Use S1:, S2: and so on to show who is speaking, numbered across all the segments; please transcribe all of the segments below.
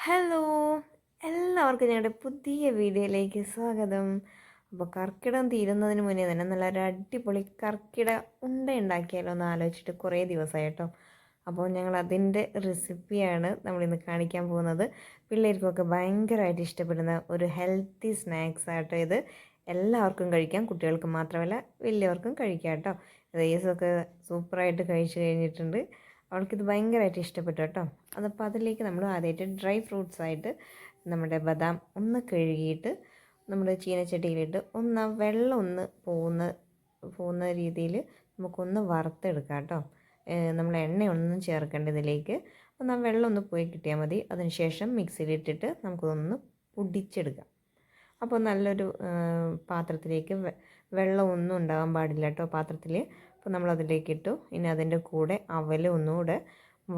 S1: Hello, എല്ലാവർക്കും ഞങ്ങളുടെ പുതിയ വീഡിയോയിലേക്ക് സ്വാഗതം. അപ്പോൾ കർക്കിടകം തീരുന്നതിന് മുന്നേ തന്നെ നല്ലൊരു അടിപൊളി കർക്കിട ഉണ്ട ഉണ്ടാക്കിയാലോ എന്ന് ആലോചിച്ചിട്ട് കുറേ ദിവസമായി കേട്ടോ. അപ്പോൾ ഞങ്ങൾ അതിൻ്റെ റെസിപ്പിയാണ് നമ്മളിന്ന് കാണിക്കാൻ പോകുന്നത്. പിള്ളേർക്കൊക്കെ ഭയങ്കരമായിട്ട് ഇഷ്ടപ്പെടുന്ന ഒരു ഹെൽത്തി സ്നാക്സ് ആട്ടോ ഇത്. എല്ലാവർക്കും കഴിക്കാം, കുട്ടികൾക്ക് മാത്രമല്ല വലിയവർക്കും കഴിക്കാം കേട്ടോ. റേസൊക്കെ സൂപ്പറായിട്ട് കഴിച്ചു കഴിഞ്ഞിട്ടുണ്ട്. അവൾക്കിത് ഭയങ്കരമായിട്ട് ഇഷ്ടപ്പെട്ടു കേട്ടോ. അതപ്പോൾ അതിലേക്ക് നമ്മൾ ആദ്യമായിട്ട് ഡ്രൈ ഫ്രൂട്ട്സായിട്ട് നമ്മുടെ ബദാം ഒന്ന് കഴുകിയിട്ട് നമ്മുടെ ചീനച്ചട്ടിയിലിട്ട് ഒന്ന് വെള്ളം ഒന്ന് പോകുന്ന രീതിയിൽ നമുക്കൊന്ന് വറുത്തെടുക്കാം കേട്ടോ. നമ്മൾ എണ്ണയൊന്നും ചേർക്കേണ്ട ഇതിലേക്ക്. ഒന്ന് ആ വെള്ളം ഒന്ന് പോയി കിട്ടിയാൽ മതി. അതിനുശേഷം മിക്സിയിലിട്ടിട്ട് നമുക്കൊന്ന് പൊടിച്ചെടുക്കാം. അപ്പോൾ നല്ലൊരു പാത്രത്തിലേക്ക് വെള്ളമൊന്നും ഉണ്ടാകാൻ പാടില്ല കേട്ടോ പാത്രത്തിൽ. അപ്പോൾ നമ്മളതിലേക്ക് ഇട്ടു. ഇനി അതിൻ്റെ കൂടെ അവൽ ഒന്നുകൂടെ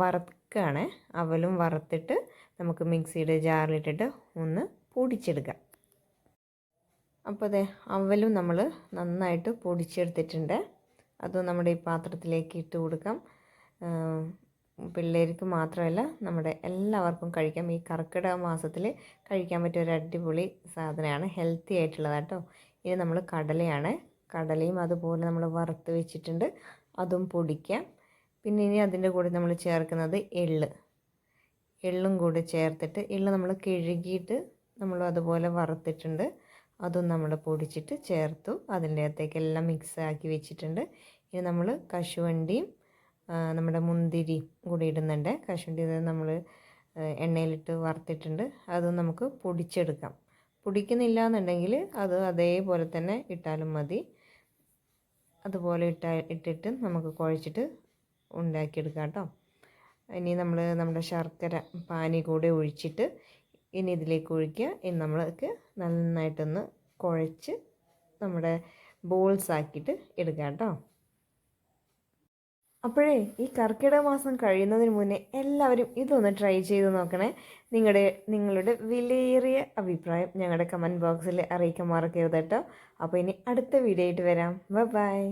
S1: വറുക്കുകയാണ്. അവലും വറുത്തിട്ട് നമുക്ക് മിക്സിയുടെ ജാറിലിട്ടിട്ട് ഒന്ന് പൊടിച്ചെടുക്കാം. അപ്പോൾ അതെ, അവലും നമ്മൾ നന്നായിട്ട് പൊടിച്ചെടുത്തിട്ടുണ്ട്. അത് നമ്മുടെ ഈ പാത്രത്തിലേക്ക് ഇട്ട് കൊടുക്കാം. പിള്ളേർക്ക് മാത്രമല്ല നമ്മുടെ എല്ലാവർക്കും കഴിക്കാം. ഈ കർക്കിടക മാസത്തിൽ കഴിക്കാൻ പറ്റിയ ഒരു അടിപൊളി സാധനമാണ്, ഹെൽത്തി ആയിട്ടുള്ളത് കേട്ടോ. ഇനി നമ്മൾ കടലയും അതുപോലെ നമ്മൾ വറുത്ത് വെച്ചിട്ടുണ്ട്, അതും പൊടിക്കാം. പിന്നെ ഇനി അതിൻ്റെ കൂടെ നമ്മൾ ചേർക്കുന്നത് എള്ളും കൂടി ചേർത്തിട്ട്, എള്ള് നമ്മൾ കഴുകിയിട്ട് നമ്മൾ അതുപോലെ വറുത്തിട്ടുണ്ട്, അതും നമ്മൾ പൊടിച്ചിട്ട് ചേർത്തു. അതിൻ്റെ അകത്തേക്കെല്ലാം മിക്സ് ആക്കി വെച്ചിട്ടുണ്ട്. ഇനി നമ്മൾ കശുവണ്ടിയും നമ്മുടെ മുന്തിരിയും കൂടി ഇടുന്നുണ്ട്. കശുവണ്ടി നമ്മൾ എണ്ണയിലിട്ട് വറുത്തിട്ടുണ്ട്, അതും നമുക്ക് പൊടിച്ചെടുക്കാം. പൊടിക്കുന്നില്ല എന്നുണ്ടെങ്കിൽ അത് അതേപോലെ തന്നെ ഇട്ടാലും മതി. അതുപോലെ ഇട്ടിട്ട് നമുക്ക് കുഴച്ചിട്ട് ഉണ്ടാക്കിയെടുക്കാം കേട്ടോ. ഇനി നമ്മൾ നമ്മുടെ ശർക്കര പാനി കൂടെ ഒഴിച്ചിട്ട് ഇനി ഇതിലേക്ക് ഒഴിക്കുക. ഇനി നമ്മൾക്ക് നന്നായിട്ടൊന്ന് കുഴച്ച് നമ്മുടെ ബോൾസ് ആക്കിയിട്ട് എടുക്കാം കേട്ടോ. അപ്പോഴേ ഈ കർക്കിടക മാസം കഴിയുന്നതിന് മുന്നേ എല്ലാവരും ഇതൊന്ന് ട്രൈ ചെയ്ത് നോക്കണേ. നിങ്ങളുടെ വിലയേറിയ അഭിപ്രായം ഞങ്ങളുടെ കമൻറ്റ് ബോക്സിൽ അറിയിക്കാൻ മറക്കരുത് കേട്ടോ. അപ്പോൾ ഇനി അടുത്ത വീഡിയോ ആയിട്ട് വരാം. ബൈ.